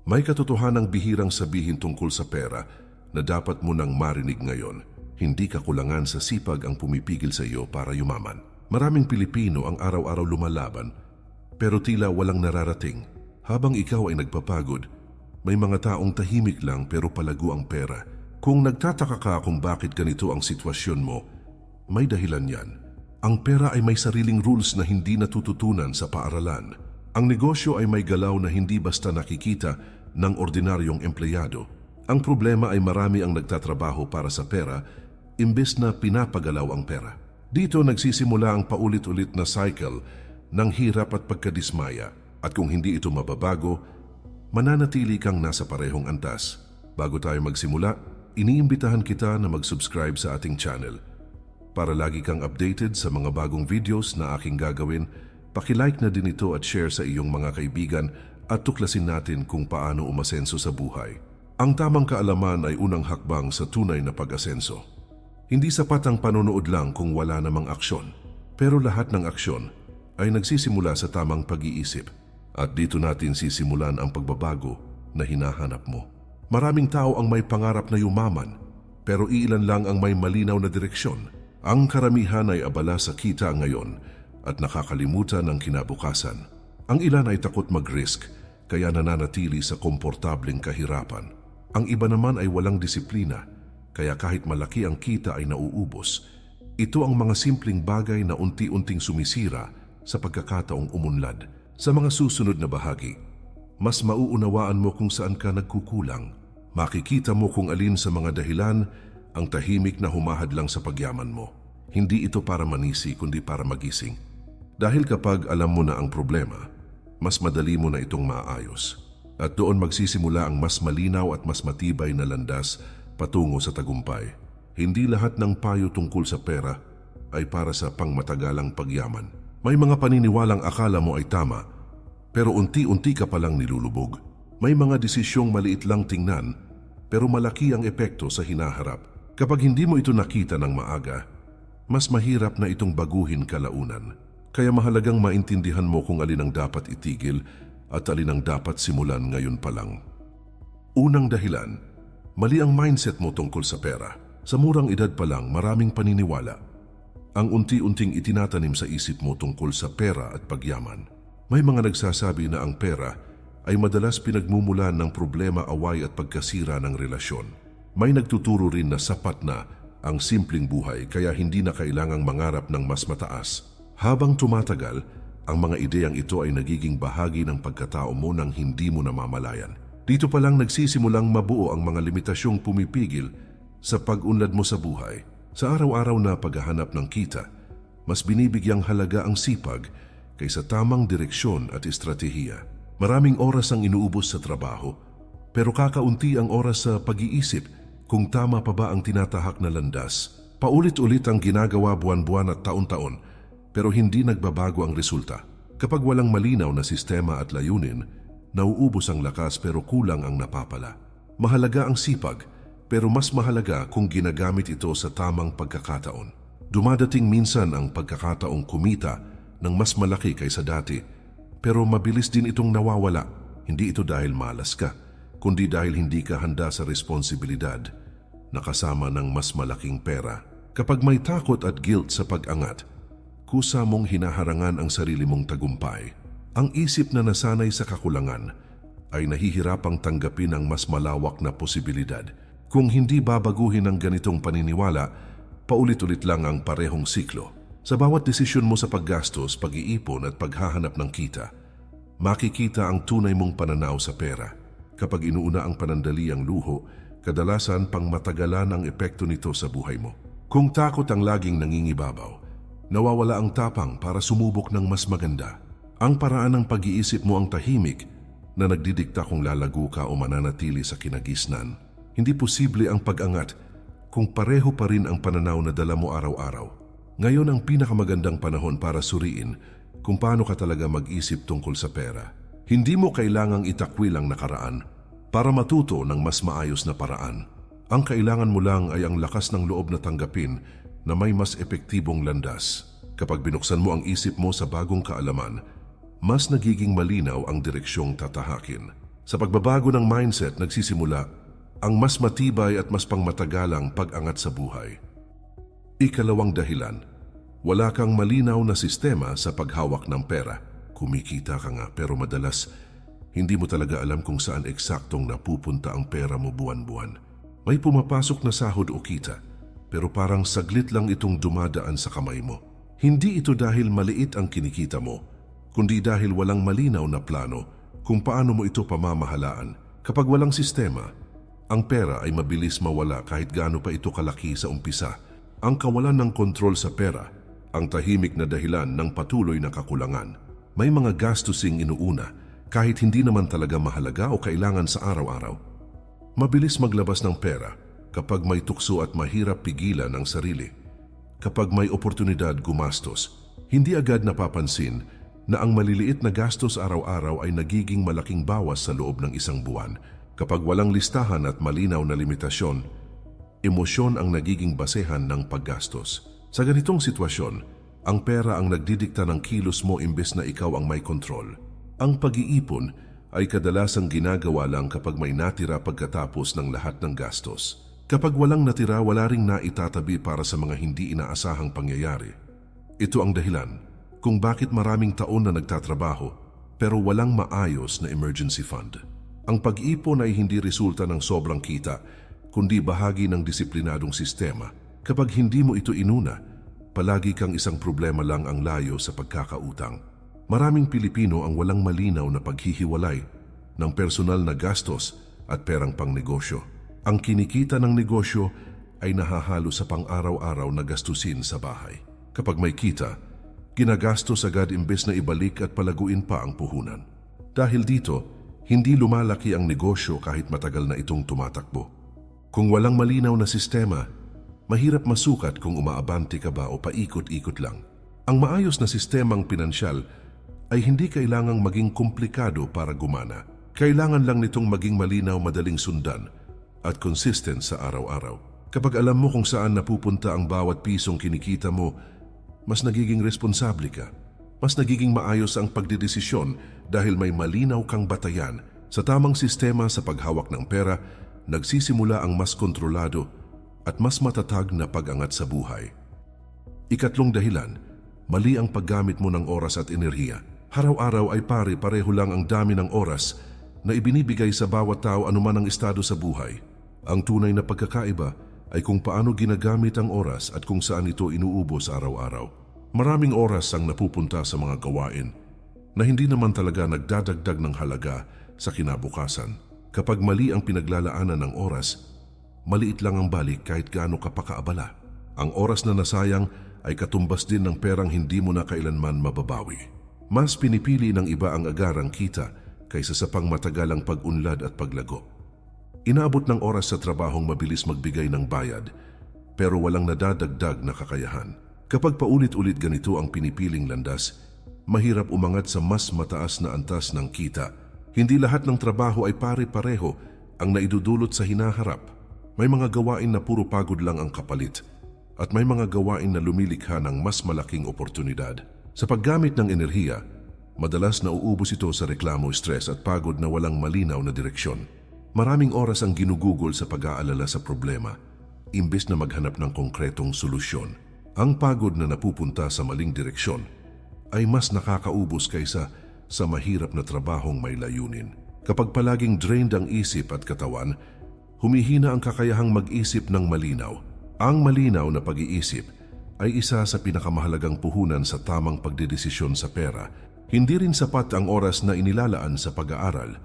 May katotohanang bihirang sabihin tungkol sa pera na dapat mo nang marinig ngayon. Hindi kakulangan sa sipag ang pumipigil sa iyo para yumaman. Maraming Pilipino ang araw-araw lumalaban pero tila walang nararating. Habang ikaw ay nagpapagod, may mga taong tahimik lang pero palago ang pera. Kung nagtataka ka kung bakit ganito ang sitwasyon mo, may dahilan yan. Ang pera ay may sariling rules na hindi natututunan sa paaralan. Ang negosyo ay may galaw na hindi basta nakikita ng ordinaryong empleyado. Ang problema ay marami ang nagtatrabaho para sa pera imbes na pinapagalaw ang pera. Dito nagsisimula ang paulit-ulit na cycle ng hirap at pagkadismaya. At kung hindi ito mababago, mananatili kang nasa parehong antas. Bago tayo magsimula, iniimbitahan kita na mag-subscribe sa ating channel. Para lagi kang updated sa mga bagong videos na aking gagawin, paki-like na din ito at share sa iyong mga kaibigan at tuklasin natin kung paano umasenso sa buhay. Ang tamang kaalaman ay unang hakbang sa tunay na pag-asenso. Hindi sapat ang panonood lang kung wala namang aksyon. Pero lahat ng aksyon ay nagsisimula sa tamang pag-iisip. At dito natin sisimulan ang pagbabago na hinahanap mo. Maraming tao ang may pangarap na yumaman, pero iilan lang ang may malinaw na direksyon. Ang karamihan ay abala sa kita ngayon at nakakalimutan ng kinabukasan. Ang ilan ay takot mag-risk, kaya nananatili sa komportableng kahirapan. Ang iba naman ay walang disiplina, kaya kahit malaki ang kita ay nauubos. Ito ang mga simpleng bagay na unti-unting sumisira sa pagkakataong umunlad. Sa mga susunod na bahagi, mas mauunawaan mo kung saan ka nagkukulang. Makikita mo kung alin sa mga dahilan ang tahimik na humahadlang sa pagyaman mo. Hindi ito para manisi kundi para magising. Dahil kapag alam mo na ang problema, mas madali mo na itong maayos. At doon magsisimula ang mas malinaw at mas matibay na landas patungo sa tagumpay. Hindi lahat ng payo tungkol sa pera ay para sa pangmatagalang pagyaman. May mga paniniwalang akala mo ay tama, pero unti-unti ka palang nilulubog. May mga desisyong maliit lang tingnan, pero malaki ang epekto sa hinaharap. Kapag hindi mo ito nakita ng maaga, mas mahirap na itong baguhin kalaunan. Kaya mahalagang maintindihan mo kung alin ang dapat itigil at alin ang dapat simulan ngayon pa lang. Unang dahilan, mali ang mindset mo tungkol sa pera. Sa murang edad pa lang, maraming paniniwala ang unti-unting itinatanim sa isip mo tungkol sa pera at pagyaman. May mga nagsasabi na ang pera ay madalas pinagmumulan ng problema, away at pagkasira ng relasyon. May nagtuturo rin na sapat na ang simpleng buhay kaya hindi na kailangang mangarap ng mas mataas. Habang tumatagal, ang mga ideyang ito ay nagiging bahagi ng pagkatao mo nang hindi mo namamalayan. Dito pa lang nagsisimulang mabuo ang mga limitasyong pumipigil sa pag-unlad mo sa buhay. Sa araw-araw na paghahanap ng kita, mas binibigyang halaga ang sipag kaysa tamang direksyon at estratehiya. Maraming oras ang inuubos sa trabaho, pero kakaunti ang oras sa pag-iisip kung tama pa ba ang tinatahak na landas. Paulit-ulit ang ginagawa buwan-buwan at taon-taon, pero hindi nagbabago ang resulta. Kapag walang malinaw na sistema at layunin, nauubos ang lakas pero kulang ang napapala. Mahalaga ang sipag, pero mas mahalaga kung ginagamit ito sa tamang pagkakataon. Dumadating minsan ang pagkakataong kumita ng mas malaki kaysa dati, pero mabilis din itong nawawala. Hindi ito dahil malas ka, kundi dahil hindi ka handa sa responsibilidad na kasama ng mas malaking pera. Kapag may takot at guilt sa pag-angat, kusa mong hinaharangan ang sarili mong tagumpay. Ang isip na nasanay sa kakulangan ay nahihirapang tanggapin ang mas malawak na posibilidad. Kung hindi babaguhin ang ganitong paniniwala, paulit-ulit lang ang parehong siklo. Sa bawat desisyon mo sa paggastos, pag-iipon at paghahanap ng kita, makikita ang tunay mong pananaw sa pera. Kapag inuuna ang panandaliang luho, kadalasan pang matagalan ang epekto nito sa buhay mo. Kung takot ang laging nangingibabaw, nawawala ang tapang para sumubok ng mas maganda. Ang paraan ng pag-iisip mo ang tahimik na nagdidikta kung lalago ka o mananatili sa kinagisnan. Hindi posible ang pag-angat kung pareho pa rin ang pananaw na dala mo araw-araw. Ngayon ang pinakamagandang panahon para suriin kung paano ka talaga mag-isip tungkol sa pera. Hindi mo kailangang itakwil ang nakaraan para matuto ng mas maayos na paraan. Ang kailangan mo lang ay ang lakas ng loob na tanggapin na may mas epektibong landas. Kapag binuksan mo ang isip mo sa bagong kaalaman, mas nagiging malinaw ang direksyong tatahakin. Sa pagbabago ng mindset nagsisimula ang mas matibay at mas pangmatagalang pag-angat sa buhay. Ikalawang dahilan, wala kang malinaw na sistema sa paghawak ng pera. Kumikita ka nga pero madalas hindi mo talaga alam kung saan eksaktong napupunta ang pera mo buwan-buwan. May pumapasok na sahod o kita pero parang saglit lang itong dumadaan sa kamay mo. Hindi ito dahil maliit ang kinikita mo, kundi dahil walang malinaw na plano kung paano mo ito pamamahalaan. Kapag walang sistema, ang pera ay mabilis mawala kahit gaano pa ito kalaki sa umpisa. Ang kawalan ng kontrol sa pera, ang tahimik na dahilan ng patuloy na kakulangan. May mga gastusing inuuna kahit hindi naman talaga mahalaga o kailangan sa araw-araw. Mabilis maglabas ng pera kapag may tukso at mahirap pigilan ang sarili. Kapag may oportunidad gumastos, hindi agad napapansin na ang maliliit na gastos araw-araw ay nagiging malaking bawas sa loob ng isang buwan. Kapag walang listahan at malinaw na limitasyon, emosyon ang nagiging basehan ng paggastos. Sa ganitong sitwasyon, ang pera ang nagdidikta ng kilos mo imbes na ikaw ang may kontrol. Ang pag-iipon ay kadalasang ginagawa lang kapag may natira pagkatapos ng lahat ng gastos. Kapag walang natira, wala ring naitatabi para sa mga hindi inaasahang pangyayari. Ito ang dahilan kung bakit maraming taon na nagtatrabaho pero walang maayos na emergency fund. Ang pag-ipon ay hindi resulta ng sobrang kita, kundi bahagi ng disiplinadong sistema. Kapag hindi mo ito inuna, palagi kang isang problema lang ang layo sa pagkakautang. Maraming Pilipino ang walang malinaw na paghihiwalay ng personal na gastos at perang pangnegosyo. Ang kinikita ng negosyo ay nahahalo sa pang-araw-araw na gastusin sa bahay. Kapag may kita, ginagastos agad imbes na ibalik at palaguin pa ang puhunan. Dahil dito, hindi lumalaki ang negosyo kahit matagal na itong tumatakbo. Kung walang malinaw na sistema, mahirap masukat kung umaabante ka ba o paikot-ikot lang. Ang maayos na sistemang pinansyal ay hindi kailangang maging komplikado para gumana. Kailangan lang nitong maging malinaw, madaling sundan at consistent sa araw-araw. Kapag alam mo kung saan napupunta ang bawat pisong kinikita mo, mas nagiging responsable ka. Mas nagiging maayos ang pagdedesisyon dahil may malinaw kang batayan. Sa tamang sistema sa paghawak ng pera, nagsisimula ang mas kontrolado at mas matatag na pag-angat sa buhay. Ikatlong dahilan, mali ang paggamit mo ng oras at enerhiya. Araw-araw ay pare-pareho lang ang dami ng oras na ibinibigay sa bawat tao anuman ang estado sa buhay. Ang tunay na pagkakaiba ay kung paano ginagamit ang oras at kung saan ito inuubos araw-araw. Maraming oras ang napupunta sa mga gawain na hindi naman talaga nagdadagdag ng halaga sa kinabukasan. Kapag mali ang pinaglalaanan ng oras, maliit lang ang balik kahit gaano ka pa kaabala. Ang oras na nasayang ay katumbas din ng perang hindi mo na kailanman mababawi. Mas pinipili ng iba ang agarang kita kaysa sa pangmatagalang pag-unlad at paglago. Inaabot ng oras sa trabahong mabilis magbigay ng bayad pero walang nadadagdag na kakayahan. Kapag paulit-ulit ganito ang pinipiling landas, mahirap umangat sa mas mataas na antas ng kita. Hindi lahat ng trabaho ay pare-pareho ang naidudulot sa hinaharap. May mga gawain na puro pagod lang ang kapalit at may mga gawain na lumilikha ng mas malaking oportunidad. Sa paggamit ng enerhiya, madalas nauubos ito sa reklamo, stress at pagod na walang malinaw na direksyon. Maraming oras ang ginugugol sa pag-aalala sa problema, imbes na maghanap ng konkretong solusyon. Ang pagod na napupunta sa maling direksyon ay mas nakakaubos kaysa sa mahirap na trabahong may layunin. Kapag palaging drained ang isip at katawan, humihina ang kakayahang mag-isip ng malinaw. Ang malinaw na pag-iisip ay isa sa pinakamahalagang puhunan sa tamang pagdedesisyon sa pera. Hindi rin sapat ang oras na inilalaan sa pag-aaral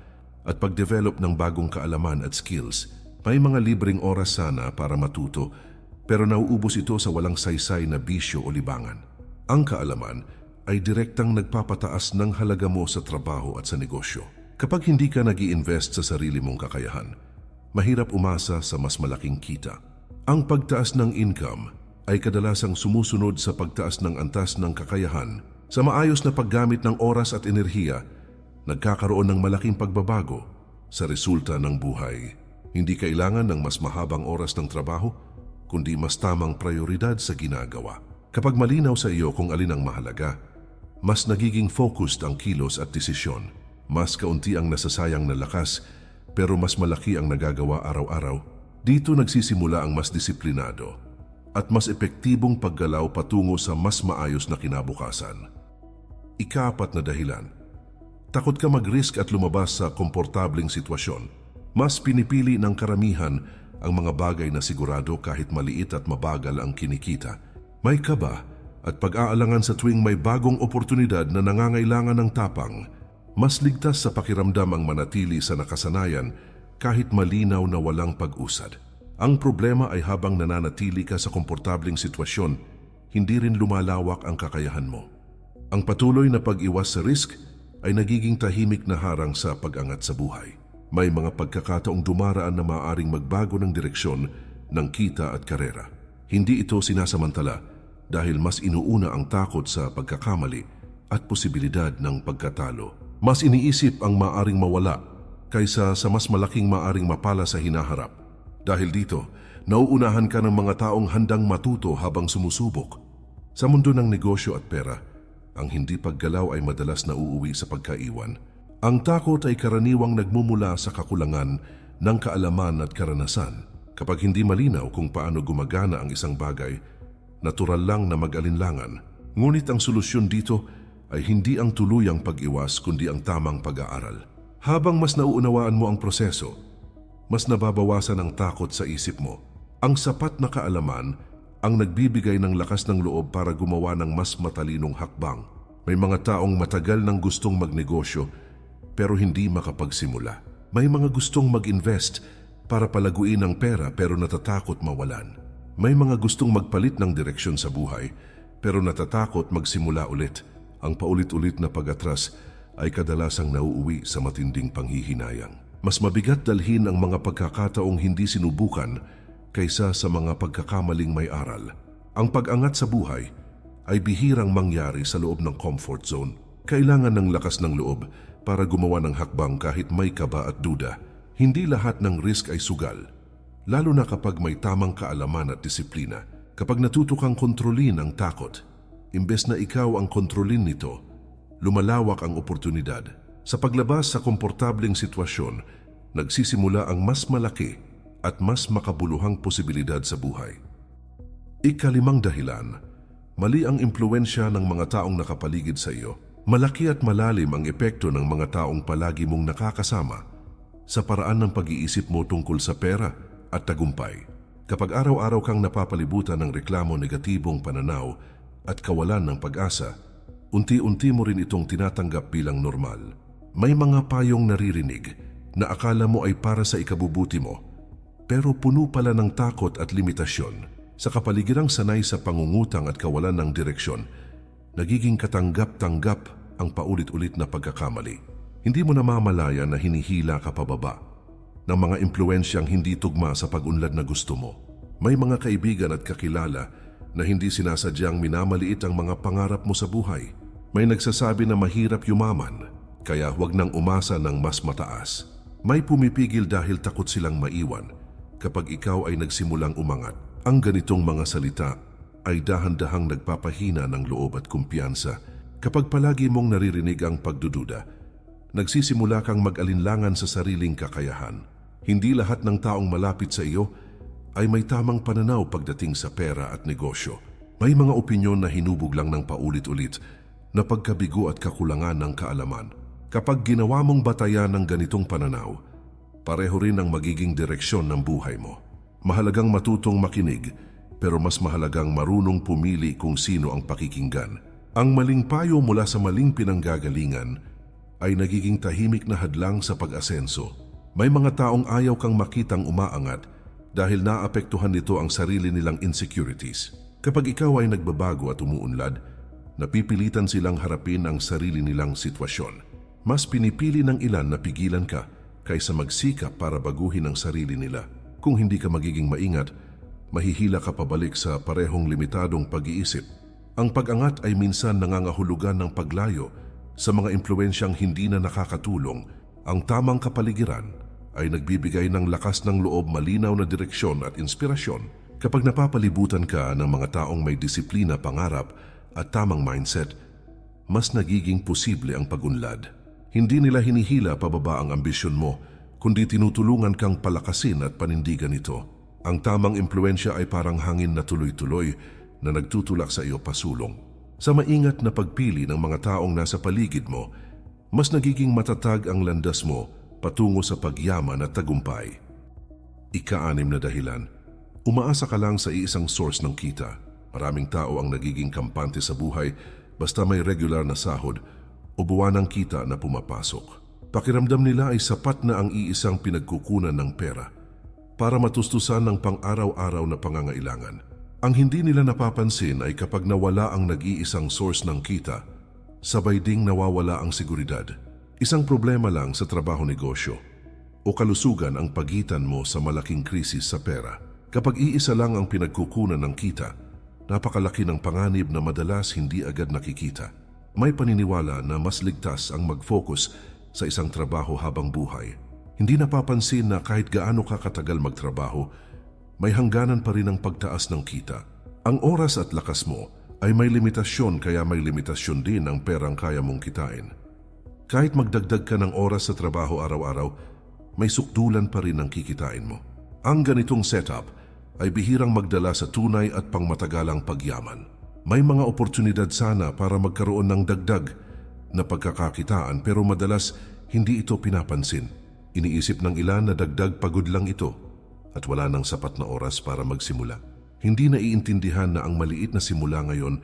at pag-develop ng bagong kaalaman at skills. May mga libreng oras sana para matuto, pero nauubos ito sa walang saysay na bisyo o libangan. Ang kaalaman ay direktang nagpapataas ng halaga mo sa trabaho at sa negosyo. Kapag hindi ka nag-i-invest sa sarili mong kakayahan, mahirap umasa sa mas malaking kita. Ang pagtaas ng income ay kadalasang sumusunod sa pagtaas ng antas ng kakayahan. Sa maayos na paggamit ng oras at enerhiya, nagkakaroon ng malaking pagbabago sa resulta ng buhay. Hindi kailangan ng mas mahabang oras ng trabaho, kundi mas tamang prioridad sa ginagawa. Kapag malinaw sa iyo kung alin ang mahalaga, mas nagiging focused ang kilos at desisyon. Mas kaunti ang nasasayang na lakas, pero mas malaki ang nagagawa araw-araw. Dito nagsisimula ang mas disiplinado at mas epektibong paggalaw patungo sa mas maayos na kinabukasan. Ika-4 na dahilan. Takot ka mag-risk at lumabas sa komportabling sitwasyon. Mas pinipili ng karamihan ang mga bagay na sigurado kahit maliit at mabagal ang kinikita. May kaba at pag-aalangan sa tuwing may bagong oportunidad na nangangailangan ng tapang. Mas ligtas sa pakiramdam ang manatili sa nakasanayan kahit malinaw na walang pag-usad. Ang problema ay habang nananatili ka sa komportabling sitwasyon, hindi rin lumalawak ang kakayahan mo. Ang patuloy na pag-iwas sa risk ay nagiging tahimik na harang sa pag-angat sa buhay. May mga pagkakataong dumaraan na maaaring magbago ng direksyon ng kita at karera. Hindi ito sinasamantala dahil mas inuuna ang takot sa pagkakamali at posibilidad ng pagkatalo. Mas iniisip ang maaaring mawala kaysa sa mas malaking maaaring mapala sa hinaharap. Dahil dito, nauunahan ka ng mga taong handang matuto habang sumusubok. Sa mundo ng negosyo at pera, ang hindi paggalaw ay madalas na uuwi sa pagkaiwan. Ang takot ay karaniwang nagmumula sa kakulangan ng kaalaman at karanasan. Kapag hindi malinaw kung paano gumagana ang isang bagay, natural lang na mag-alinlangan. Ngunit ang solusyon dito ay hindi ang tuluyang pag-iwas kundi ang tamang pag-aaral. Habang mas nauunawaan mo ang proseso, mas nababawasan ang takot sa isip mo. Ang sapat na kaalaman ang nagbibigay ng lakas ng loob para gumawa ng mas matalinong hakbang. May mga taong matagal nang gustong magnegosyo pero hindi makapagsimula. May mga gustong mag-invest para palaguin ang pera pero natatakot mawalan. May mga gustong magpalit ng direksyon sa buhay pero natatakot magsimula ulit. Ang paulit-ulit na pag-atras ay kadalasang nauuwi sa matinding panghihinayang. Mas mabigat dalhin ang mga pagkakataong hindi sinubukan kaysa sa mga pagkakamaling may aral. Ang pag-angat sa buhay ay bihirang mangyari sa loob ng comfort zone. Kailangan ng lakas ng loob para gumawa ng hakbang kahit may kaba at duda. Hindi lahat ng risk ay sugal, lalo na kapag may tamang kaalaman at disiplina. Kapag natuto kang kontrolin ang takot, imbes na ikaw ang kontrolin nito, lumalawak ang oportunidad. Sa paglabas sa komportableng sitwasyon, nagsisimula ang mas malaki at mas makabuluhang posibilidad sa buhay. Ika-5 dahilan, mali ang impluwensya ng mga taong nakapaligid sa iyo. Malaki at malalim ang epekto ng mga taong palagi mong nakakasama sa paraan ng pag-iisip mo tungkol sa pera at tagumpay. Kapag araw-araw kang napapalibutan ng reklamo, negatibong pananaw at kawalan ng pag-asa, unti-unti mo rin itong tinatanggap bilang normal. May mga payong naririnig na akala mo ay para sa ikabubuti mo, pero puno pala ng takot at limitasyon. Sa kapaligirang sanay sa pangungutang at kawalan ng direksyon, nagiging katanggap-tanggap ang paulit-ulit na pagkakamali. Hindi mo namamalaya na hinihila ka pababa ng mga impluensyang hindi tugma sa pag-unlad na gusto mo. May mga kaibigan at kakilala na hindi sinasadyang minamaliit ang mga pangarap mo sa buhay. May nagsasabi na mahirap yumaman, kaya huwag nang umasa ng mas mataas. May pumipigil dahil takot silang maiwan kapag ikaw ay nagsimulang umangat. Ang ganitong mga salita ay dahan-dahang nagpapahina ng loob at kumpiyansa. Kapag palagi mong naririnig ang pagdududa, nagsisimula kang mag-alinlangan sa sariling kakayahan. Hindi lahat ng taong malapit sa iyo ay may tamang pananaw pagdating sa pera at negosyo. May mga opinyon na hinubog lang ng paulit-ulit na pagkabigo at kakulangan ng kaalaman. Kapag ginawa mong batayan ng ganitong pananaw, pareho rin ang magiging direksyon ng buhay mo. Mahalagang matutong makinig, pero mas mahalagang marunong pumili kung sino ang pakikinggan. Ang maling payo mula sa maling pinanggagalingan ay nagiging tahimik na hadlang sa pag-asenso. May mga taong ayaw kang makitang umaangat dahil naapektuhan nito ang sarili nilang insecurities. Kapag ikaw ay nagbabago at umuunlad, napipilitan silang harapin ang sarili nilang sitwasyon. Mas pinipili ng ilan na pigilan ka kaysa magsikap para baguhin ang sarili nila. Kung hindi ka magiging maingat, mahihila ka pabalik sa parehong limitadong pag-iisip. Ang pag-angat ay minsan nangangahulugan ng paglayo sa mga impluensyang hindi na nakakatulong. Ang tamang kapaligiran ay nagbibigay ng lakas ng loob, malinaw na direksyon at inspirasyon. Kapag napapalibutan ka ng mga taong may disiplina, pangarap at tamang mindset, mas nagiging posible ang pag-unlad. Hindi nila hinihila pababa ang ambisyon mo, kundi tinutulungan kang palakasin at panindigan ito. Ang tamang impluensya ay parang hangin na tuloy-tuloy na nagtutulak sa iyo pasulong. Sa maingat na pagpili ng mga taong nasa paligid mo, mas nagiging matatag ang landas mo patungo sa pagyaman at tagumpay. Ika-6 na dahilan, umaasa ka lang sa iisang source ng kita. Maraming tao ang nagiging kampante sa buhay basta may regular na sahod o buwan ng kita na pumapasok. Pakiramdam nila ay sapat na ang iisang pinagkukunan ng pera para matustusan ng pang-araw-araw na pangangailangan. Ang hindi nila napapansin ay kapag nawala ang nag-iisang source ng kita, sabay ding nawawala ang seguridad. Isang problema lang sa trabaho-negosyo o kalusugan ang pagitan mo sa malaking krisis sa pera. Kapag iisa lang ang pinagkukunan ng kita, napakalaki ng panganib na madalas hindi agad nakikita. May paniniwala na mas ligtas ang mag-focus sa isang trabaho habang buhay. Hindi napapansin na kahit gaano ka katagal magtrabaho, may hangganan pa rin ang pagtaas ng kita. Ang oras at lakas mo ay may limitasyon, kaya may limitasyon din ang perang kaya mong kitain. Kahit magdagdag ka ng oras sa trabaho araw-araw, may sukdulan pa rin ang kikitain mo. Ang ganitong setup ay bihirang magdala sa tunay at pangmatagalang pagyaman. May mga oportunidad sana para magkaroon ng dagdag na pagkakakitaan, pero madalas hindi ito pinapansin. Iniisip ng ilan na dagdag pagod lang ito at wala nang sapat na oras para magsimula. Hindi naiintindihan na ang maliit na simula ngayon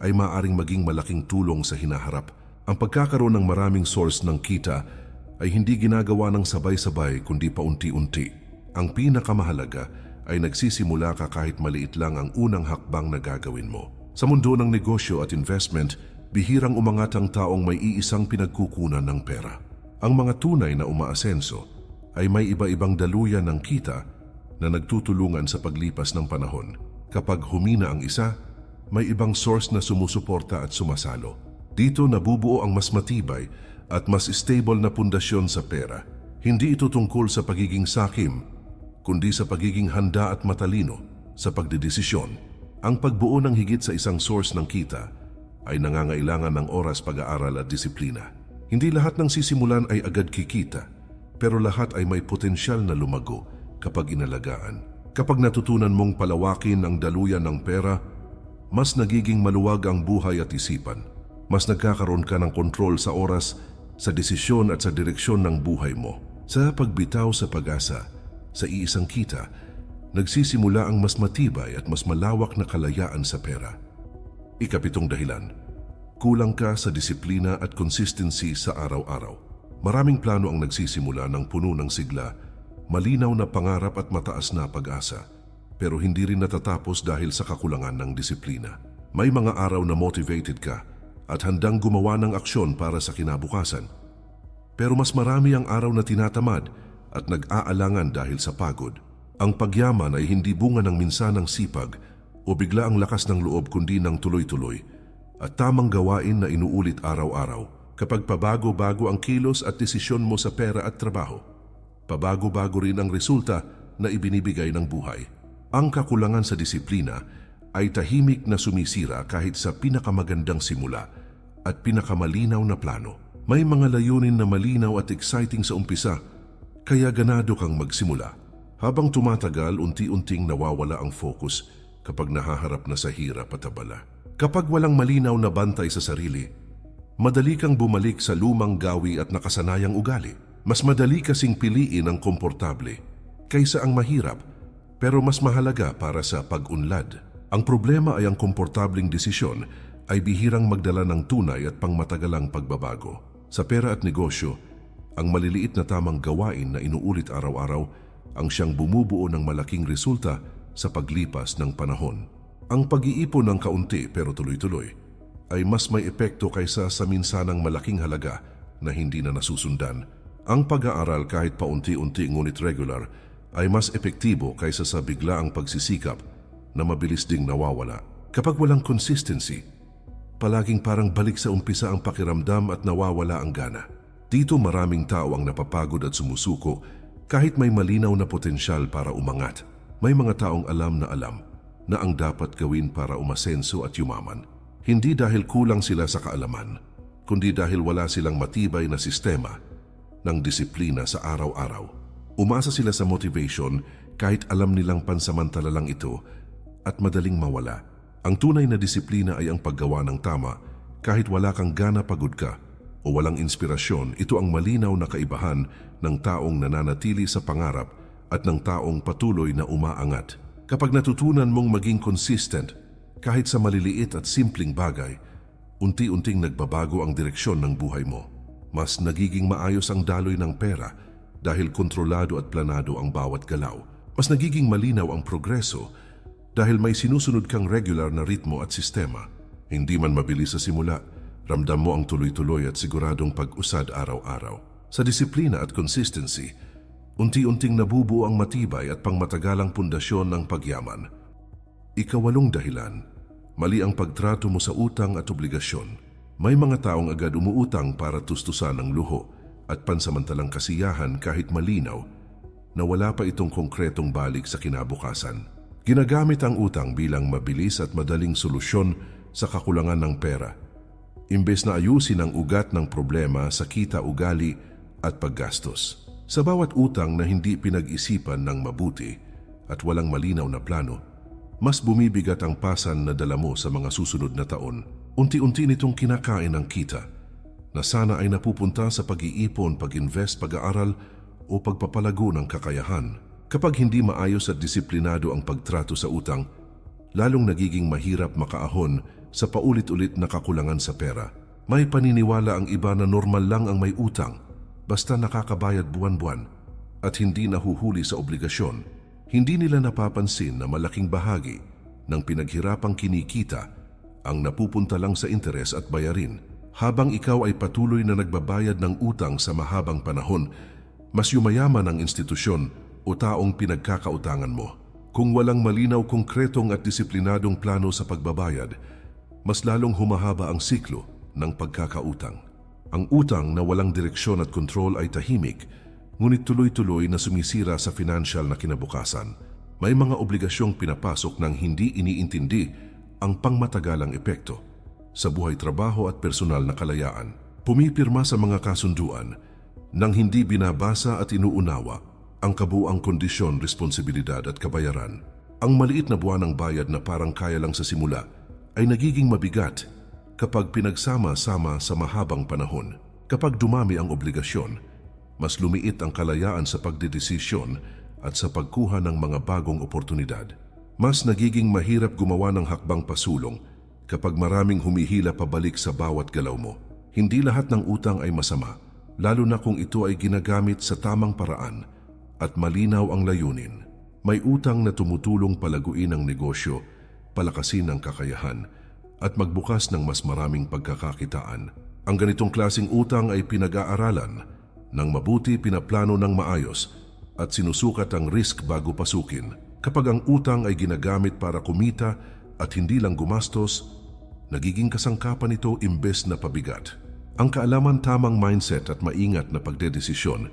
ay maaaring maging malaking tulong sa hinaharap. Ang pagkakaroon ng maraming source ng kita ay hindi ginagawa ng sabay-sabay kundi paunti-unti. Ang pinakamahalaga ay nagsisimula ka kahit maliit lang ang unang hakbang na gagawin mo. Sa mundo ng negosyo at investment, bihirang umangat ang taong may iisang pinagkukunan ng pera. Ang mga tunay na umaasenso ay may iba-ibang daluyan ng kita na nagtutulungan sa paglipas ng panahon. Kapag humina ang isa, may ibang source na sumusuporta at sumasalo. Dito nabubuo ang mas matibay at mas stable na pundasyon sa pera. Hindi ito tungkol sa pagiging sakim, kundi sa pagiging handa at matalino sa pagdedesisyon. Ang pagbuo ng higit sa isang source ng kita ay nangangailangan ng oras, pag-aaral at disiplina. Hindi lahat ng sisimulan ay agad kikita, pero lahat ay may potensyal na lumago kapag inalagaan. Kapag natutunan mong palawakin ang daluyan ng pera, mas nagiging maluwag ang buhay at isipan. Mas nagkakaroon ka ng kontrol sa oras, sa desisyon at sa direksyon ng buhay mo. Sa pagbitaw sa pag-asa, sa iisang kita, nagsisimula ang mas matibay at mas malawak na kalayaan sa pera. Ika-7 dahilan, kulang ka sa disiplina at consistency sa araw-araw. Maraming plano ang nagsisimula ng puno ng sigla, malinaw na pangarap at mataas na pag-asa, pero hindi rin natatapos dahil sa kakulangan ng disiplina. May mga araw na motivated ka at handang gumawa ng aksyon para sa kinabukasan, pero mas marami ang araw na tinatamad at nag-aalangan dahil sa pagod. Ang pagyaman ay hindi bunga ng minsanang sipag o bigla ang lakas ng loob, kundi ng tuloy-tuloy at tamang gawain na inuulit araw-araw. Kapag pabago-bago ang kilos at desisyon mo sa pera at trabaho, pabago-bago rin ang resulta na ibinibigay ng buhay. Ang kakulangan sa disiplina ay tahimik na sumisira kahit sa pinakamagandang simula at pinakamalinaw na plano. May mga layunin na malinaw at exciting sa umpisa, kaya ganado kang magsimula. Habang tumatagal, unti-unting nawawala ang focus kapag nahaharap na sa hirap at abala. Kapag walang malinaw na bantay sa sarili, madali kang bumalik sa lumang gawi at nakasanayang ugali. Mas madali kasing piliin ang komportable kaysa ang mahirap, pero mas mahalaga para sa pag-unlad. Ang problema ay ang komportabling desisyon ay bihirang magdala ng tunay at pangmatagalang pagbabago. Sa pera at negosyo, ang maliliit na tamang gawain na inuulit araw-araw ang siyang bumubuo ng malaking resulta sa paglipas ng panahon. Ang pag-iipon ng kaunti pero tuloy-tuloy ay mas may epekto kaysa sa minsanang malaking halaga na hindi na nasusundan. Ang pag-aaral kahit paunti-unti ngunit regular ay mas epektibo kaysa sa biglaang pagsisikap na mabilis ding nawawala. Kapag walang consistency, palaging parang balik sa umpisa ang pakiramdam at nawawala ang gana. Dito maraming tao ang napapagod at sumusuko kahit may malinaw na potensyal para umangat. May mga taong alam na ang dapat gawin para umasenso at yumaman. Hindi dahil kulang sila sa kaalaman, kundi dahil wala silang matibay na sistema ng disiplina sa araw-araw. Umasa sila sa motivation kahit alam nilang pansamantala lang ito at madaling mawala. Ang tunay na disiplina ay ang paggawa ng tama kahit wala kang gana, pagod ka o walang inspirasyon. Ito ang malinaw na kaibahan ng taong nananatili sa pangarap at ng taong patuloy na umaangat. Kapag natutunan mong maging consistent kahit sa maliliit at simpleng bagay, unti-unting nagbabago ang direksyon ng buhay mo. Mas nagiging maayos ang daloy ng pera dahil kontrolado at planado ang bawat galaw. Mas nagiging malinaw ang progreso dahil may sinusunod kang regular na ritmo at sistema. Hindi man mabilis sa simula, ramdam mo ang tuloy-tuloy at siguradong pag-usad araw-araw. Sa disiplina at consistency, unti-unting nabubuo ang matibay at pangmatagalang pundasyon ng pagyaman. Ikawalong dahilan, mali ang pagtrato mo sa utang at obligasyon. May mga taong agad umuutang para tustusan ang luho at pansamantalang kasiyahan kahit malinaw na wala pa itong konkretong balik sa kinabukasan. Ginagamit ang utang bilang mabilis at madaling solusyon sa kakulangan ng pera, imbes na ayusin ang ugat ng problema sa kita, ugali at paggastos. Sa bawat utang na hindi pinag-isipan ng mabuti at walang malinaw na plano, mas bumibigat ang pasan na dala mo sa mga susunod na taon. Unti-unti nitong kinakain ang kita na sana ay napupunta sa pag-iipon, pag-invest, pag-aaral o pagpapalago ng kakayahan. Kapag hindi maayos at disiplinado ang pagtrato sa utang, lalong nagiging mahirap makaahon sa paulit-ulit na kakulangan sa pera. May paniniwala ang iba na normal lang ang may utang basta nakakabayad buwan-buwan at hindi nahuhuli sa obligasyon. Hindi nila napapansin na malaking bahagi ng pinaghirapang kinikita ang napupunta lang sa interes at bayarin. Habang ikaw ay patuloy na nagbabayad ng utang sa mahabang panahon, mas yumayaman ang institusyon o taong pinagkakautangan mo. Kung walang malinaw, konkretong at disiplinadong plano sa pagbabayad, mas lalong humahaba ang siklo ng pagkakautang. Ang utang na walang direksyon at kontrol ay tahimik, ngunit tuloy-tuloy na sumisira sa financial na kinabukasan. May mga obligasyong pinapasok ng hindi iniintindi ang pangmatagalang epekto sa buhay, trabaho at personal na kalayaan. Pumipirma sa mga kasunduan nang hindi binabasa at inuunawa ang kabuuang kondisyon, responsibilidad at kabayaran. Ang maliit na buwan ng bayad na parang kaya lang sa simula ay nagiging mabigat kapag pinagsama-sama sa mahabang panahon. Kapag dumami ang obligasyon, mas lumiit ang kalayaan sa pagdedesisyon at sa pagkuha ng mga bagong oportunidad. Mas nagiging mahirap gumawa ng hakbang pasulong kapag maraming humihila pabalik sa bawat galaw mo. Hindi lahat ng utang ay masama, lalo na kung ito ay ginagamit sa tamang paraan at malinaw ang layunin. May utang na tumutulong palaguin ang negosyo, palakasin ang kakayahan, at magbukas ng mas maraming pagkakakitaan. Ang ganitong klaseng utang ay pinag-aaralan ng mabuti, pinaplano ng maayos, at sinusukat ang risk bago pasukin. Kapag ang utang ay ginagamit para kumita at hindi lang gumastos, nagiging kasangkapan ito imbes na pabigat. Ang kaalaman, tamang mindset at maingat na pagdedesisyon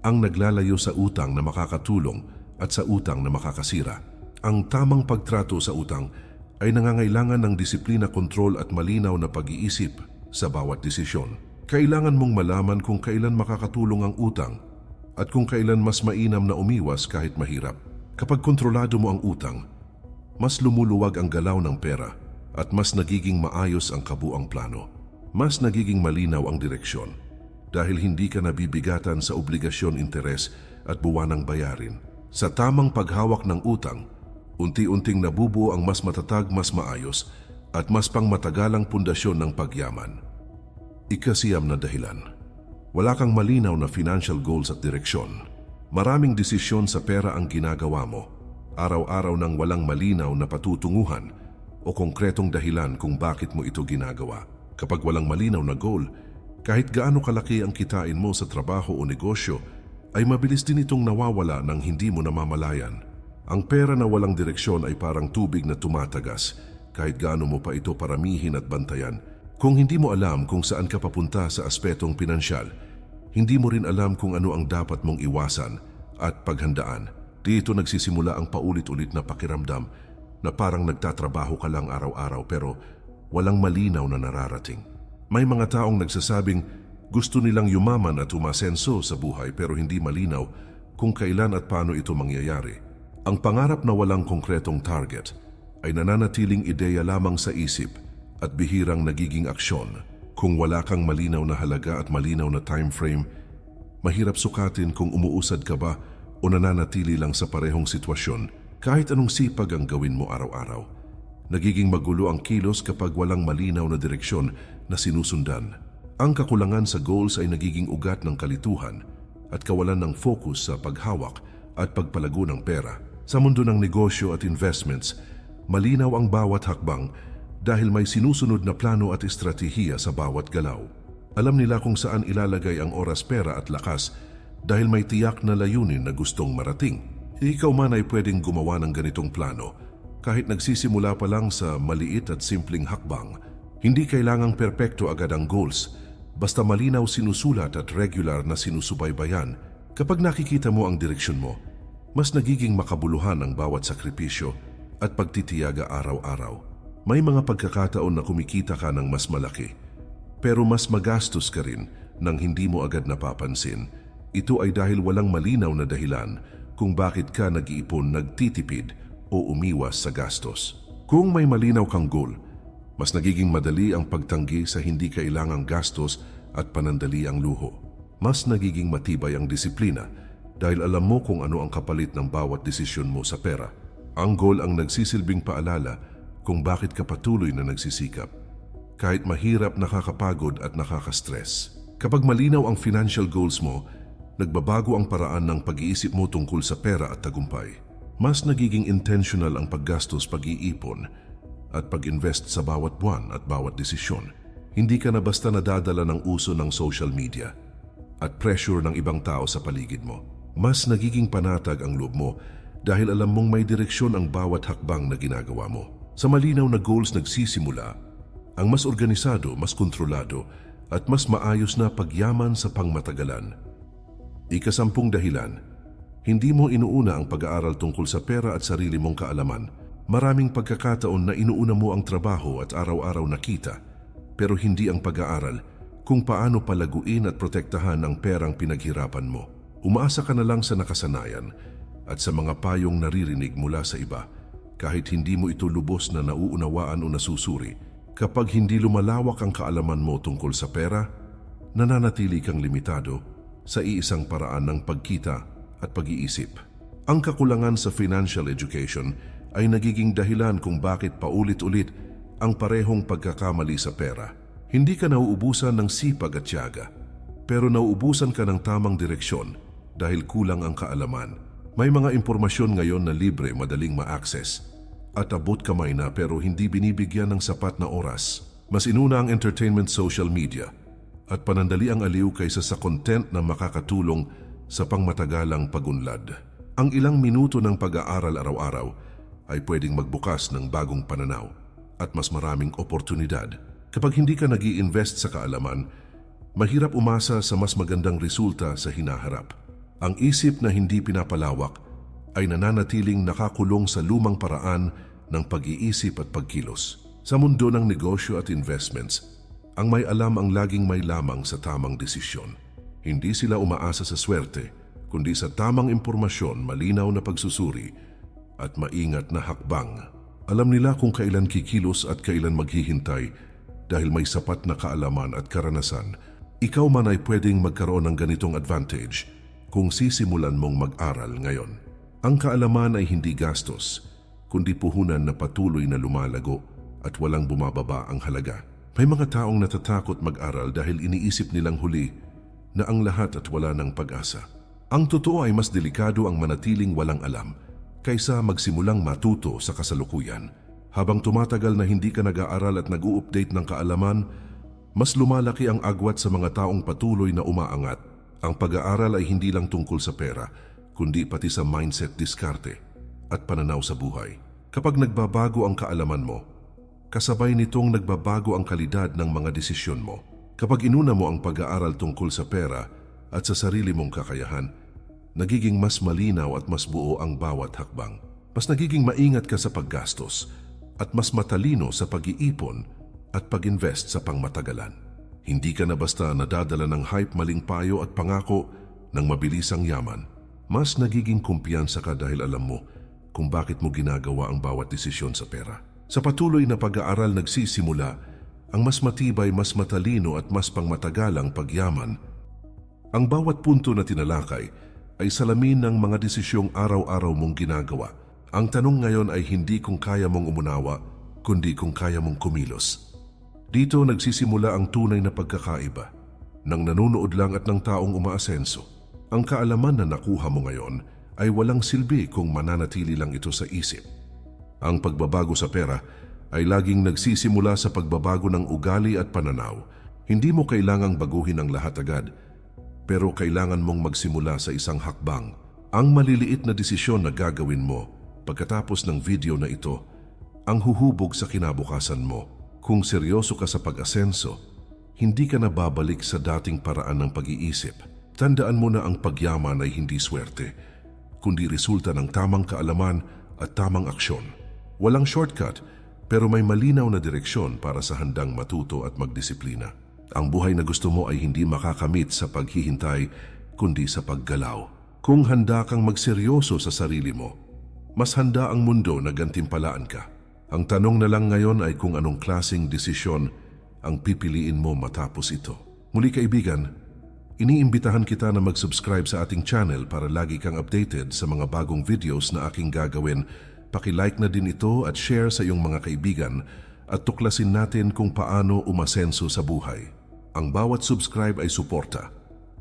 ang naglalayo sa utang na makakatulong at sa utang na makakasira. Ang tamang pagtrato sa utang ay nangangailangan ng disiplina, kontrol at malinaw na pag-iisip sa bawat desisyon. Kailangan mong malaman kung kailan makakatulong ang utang at kung kailan mas mainam na umiwas kahit mahirap. Kapag kontrolado mo ang utang, mas lumuluwag ang galaw ng pera at mas nagiging maayos ang kabuang plano. Mas nagiging malinaw ang direksyon dahil hindi ka nabibigatan sa obligasyon, interes at buwanang bayarin. Sa tamang paghawak ng utang, unti-unting nabubuo ang mas matatag, mas maayos at mas pangmatagalang pundasyon ng pagyaman. Ikasiyam na dahilan, wala kang malinaw na financial goals at direksyon. Maraming desisyon sa pera ang ginagawa mo, araw-araw nang walang malinaw na patutunguhan o konkretong dahilan kung bakit mo ito ginagawa. Kapag walang malinaw na goal, kahit gaano kalaki ang kitain mo sa trabaho o negosyo, ay mabilis din itong nawawala nang hindi mo namamalayan. Ang pera na walang direksyon ay parang tubig na tumatagas, kahit gaano mo pa ito paramihin at bantayan. Kung hindi mo alam kung saan ka papunta sa aspetong pinansyal, hindi mo rin alam kung ano ang dapat mong iwasan at paghandaan. Dito nagsisimula ang paulit-ulit na pakiramdam na parang nagtatrabaho ka lang araw-araw pero walang malinaw na nararating. May mga taong nagsasabing gusto nilang yumaman at umasenso sa buhay pero hindi malinaw kung kailan at paano ito mangyayari. Ang pangarap na walang konkretong target ay nananatiling ideya lamang sa isip at bihirang nagiging aksyon. Kung wala kang malinaw na halaga at malinaw na time frame, mahirap sukatin kung umuusad ka ba o nananatili lang sa parehong sitwasyon kahit anong sipag ang gawin mo araw-araw. Nagiging magulo ang kilos kapag walang malinaw na direksyon na sinusundan. Ang kakulangan sa goals ay nagiging ugat ng kalituhan at kawalan ng focus sa paghawak at pagpalago ng pera. Sa mundo ng negosyo at investments, malinaw ang bawat hakbang dahil may sinusunod na plano at estratehiya sa bawat galaw. Alam nila kung saan ilalagay ang oras, pera at lakas dahil may tiyak na layunin na gustong marating. Ikaw man ay pwedeng gumawa ng ganitong plano kahit nagsisimula pa lang sa maliit at simpleng hakbang. Hindi kailangang perpekto agad ang goals, basta malinaw sinusulat at regular na sinusubaybayan. Kapag nakikita mo ang direksyon mo, mas nagiging makabuluhan ang bawat sakripisyo at pagtitiyaga araw-araw. May mga pagkakataon na kumikita ka ng mas malaki, pero mas magastos ka rin nang hindi mo agad napapansin. Ito ay dahil walang malinaw na dahilan kung bakit ka nag-iipon, nagtitipid o umiwas sa gastos. Kung may malinaw kang goal, mas nagiging madali ang pagtanggi sa hindi kailangang gastos at panandali ang luho. Mas nagiging matibay ang disiplina dahil alam mo kung ano ang kapalit ng bawat desisyon mo sa pera. Ang goal ang nagsisilbing paalala kung bakit ka patuloy na nagsisikap. Kahit mahirap, nakakapagod at nakaka-stress. Kapag malinaw ang financial goals mo, nagbabago ang paraan ng pag-iisip mo tungkol sa pera at tagumpay. Mas nagiging intentional ang paggastos, pag-iipon at pag-invest sa bawat buwan at bawat desisyon. Hindi ka na basta nadadala ng uso ng social media at pressure ng ibang tao sa paligid mo. Mas nagiging panatag ang loob mo dahil alam mong may direksyon ang bawat hakbang na ginagawa mo. Sa malinaw na goals nagsisimula ang mas organisado, mas kontrolado at mas maayos na pagyaman sa pangmatagalan. Ika-10 dahilan, hindi mo inuuna ang pag-aaral tungkol sa pera at sarili mong kaalaman. Maraming pagkakataon na inuuna mo ang trabaho at araw-araw na kita, pero hindi ang pag-aaral kung paano palaguin at protektahan ang perang pinaghirapan mo. Umaasa ka na lang sa nakasanayan at sa mga payong naririnig mula sa iba, kahit hindi mo ito lubos na nauunawaan o nasusuri. Kapag hindi lumalawak ang kaalaman mo tungkol sa pera, nananatili kang limitado sa iisang paraan ng pagkita at pag-iisip. Ang kakulangan sa financial education ay nagiging dahilan kung bakit paulit-ulit ang parehong pagkakamali sa pera. Hindi ka nauubusan ng sipag at tiyaga, pero nauubusan ka ng tamang direksyon dahil kulang ang kaalaman. May mga impormasyon ngayon na libre, madaling ma-access at abot kamay na pero hindi binibigyan ng sapat na oras. Mas inuna ang entertainment, social media at panandali ang aliw kaysa sa content na makakatulong sa pangmatagalang pagunlad. Ang ilang minuto ng pag-aaral araw-araw ay pwedeng magbukas ng bagong pananaw at mas maraming oportunidad. Kapag hindi ka nag-i-invest sa kaalaman, mahirap umasa sa mas magandang resulta sa hinaharap. Ang isip na hindi pinapalawak ay nananatiling nakakulong sa lumang paraan ng pag-iisip at pagkilos. Sa mundo ng negosyo at investments, ang may alam ang laging may lamang sa tamang desisyon. Hindi sila umaasa sa swerte, kundi sa tamang impormasyon, malinaw na pagsusuri at maingat na hakbang. Alam nila kung kailan kikilos at kailan maghihintay dahil may sapat na kaalaman at karanasan. Ikaw man ay pwedeng magkaroon ng ganitong advantage kung sisimulan mong mag-aral ngayon. Ang kaalaman ay hindi gastos, kundi puhunan na patuloy na lumalago at walang bumababa ang halaga. May mga taong natatakot mag-aral dahil iniisip nilang huli na ang lahat at wala ng pag-asa. Ang totoo ay mas delikado ang manatiling walang alam kaysa magsimulang matuto sa kasalukuyan. Habang tumatagal na hindi ka nag-aaral at nag-u-update ng kaalaman, mas lumalaki ang agwat sa mga taong patuloy na umaangat. Ang pag-aaral ay hindi lang tungkol sa pera, kundi pati sa mindset, diskarte at pananaw sa buhay. Kapag nagbabago ang kaalaman mo, kasabay nitong nagbabago ang kalidad ng mga desisyon mo. Kapag inuna mo ang pag-aaral tungkol sa pera at sa sarili mong kakayahan, nagiging mas malinaw at mas buo ang bawat hakbang. Mas nagiging maingat ka sa paggastos at mas matalino sa pag-iipon at pag-invest sa pangmatagalan. Hindi ka na basta nadadala ng hype, maling payo at pangako ng mabilisang yaman. Mas nagiging kumpiyansa ka dahil alam mo kung bakit mo ginagawa ang bawat desisyon sa pera. Sa patuloy na pag-aaral nagsisimula ang mas matibay, mas matalino at mas pangmatagalang pagyaman. Ang bawat punto na tinalakay ay salamin ng mga desisyong araw-araw mong ginagawa. Ang tanong ngayon ay hindi kung kaya mong umunawa, kundi kung kaya mong kumilos. Dito nagsisimula ang tunay na pagkakaiba ng nanonood lang at ng taong umaasenso. Ang kaalaman na nakuha mo ngayon ay walang silbi kung mananatili lang ito sa isip. Ang pagbabago sa pera ay laging nagsisimula sa pagbabago ng ugali at pananaw. Hindi mo kailangang baguhin ang lahat agad, pero kailangan mong magsimula sa isang hakbang. Ang maliliit na desisyon na gagawin mo pagkatapos ng video na ito ang huhubog sa kinabukasan mo. Kung seryoso ka sa pag-asenso, hindi ka na babalik sa dating paraan ng pag-iisip. Tandaan mo na ang pagyaman ay hindi swerte, kundi resulta ng tamang kaalaman at tamang aksyon. Walang shortcut, pero may malinaw na direksyon para sa handang matuto at magdisiplina. Ang buhay na gusto mo ay hindi makakamit sa paghihintay, kundi sa paggalaw. Kung handa kang magseryoso sa sarili mo, mas handa ang mundo na gantimpalaan ka. Ang tanong na lang ngayon ay kung anong klaseng desisyon ang pipiliin mo matapos ito. Muli kaibigan, iniimbitahan kita na mag-subscribe sa ating channel para lagi kang updated sa mga bagong videos na aking gagawin. Paki-like na din ito at share sa iyong mga kaibigan at tuklasin natin kung paano umasenso sa buhay. Ang bawat subscribe ay suporta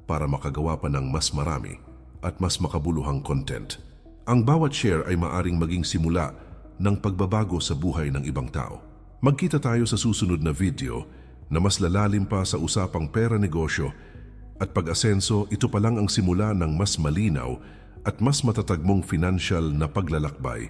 para makagawa pa ng mas marami at mas makabuluhang content. Ang bawat share ay maaring maging simula ng pagbabago sa buhay ng ibang tao. Magkita tayo sa susunod na video na mas lalalim pa sa usapang pera, negosyo at pag-asenso. Ito pa lang ang simula ng mas malinaw at mas matatag mong financial na paglalakbay